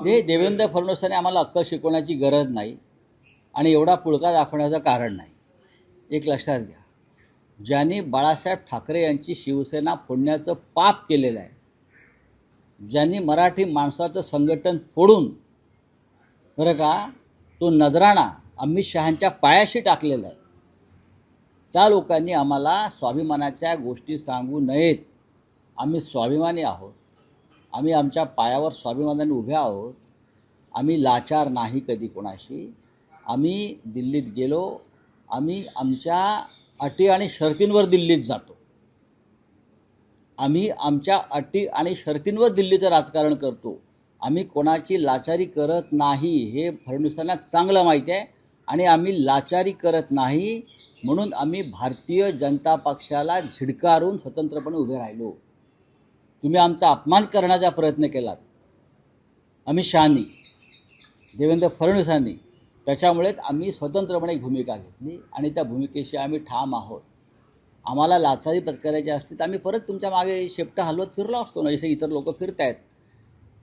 देवेंद्र फडणवीसांनी आम्हाला अक्कल शिकवण्याची गरज नाही आणि एवढा पुळका दाखवण्याचं कारण नाही. एक लक्षात घ्या, ज्यांनी बाळासाहेब ठाकरे यांची शिवसेना फोडण्याचं पाप केलेलं आहे, ज्यांनी मराठी माणसाचं संघटन फोडून बरं का तो नजराणा अमित शहांच्या पायाशी टाकलेला आहे, त्या लोकांनी आम्हाला स्वाभिमानाच्या गोष्टी सांगू नयेत. आम्ही स्वाभिमानी आहोत, आम्ही आमच्या पायावर स्वाभिमानाने उभे आहोत, आम्ही लाचार नाही कधी कोणाशी. आम्ही दिल्लीत गेलो, आम्ही आमच्या अटी आणि शर्तींवर दिल्लीत जातो, आम्ही आमच्या अटी आणि शर्तींवर दिल्लीचं राजकारण करतो. आम्ही कोणाची लाचारी करत नाही हे फडणवीसांना चांगलं माहिती आहे आणि आम्ही लाचारी करत नाही म्हणून आम्ही भारतीय जनता पक्षाला झिडकारून स्वतंत्रपणे उभे राहिलो. तुम्ही आमचा अपमान करण्याचा प्रयत्न केलात अमित शहांनी, देवेंद्र फडणवीसांनी, त्याच्यामुळेच आम्ही स्वतंत्रपणे भूमिका घेतली आणि त्या भूमिकेशी आम्ही ठाम आहोत. आम्हाला लाचारी पत्करायची असती तर आम्ही परत तुमच्या मागे शेपटा हलवत फिरलो असतो ना, जसे इतर लोक फिरत आहेत.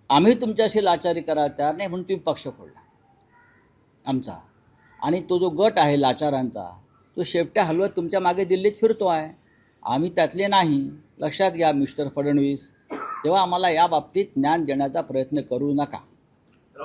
आम्ही तुमच्याशी लाचारी करायला तयार नाही म्हणून तुम्ही पक्ष फोडला आमचा, आणि तो जो गट आहे लाचारांचा तो शेपट्या हलवत तुमच्या मागे दिल्लीत फिरतो आहे. आम्ही त्यातले नाही, लक्षात घ्या मिस्टर फडणवीस. तेव्हा आम्हाला या बाबतीत ज्ञान देण्याचा प्रयत्न करू नका.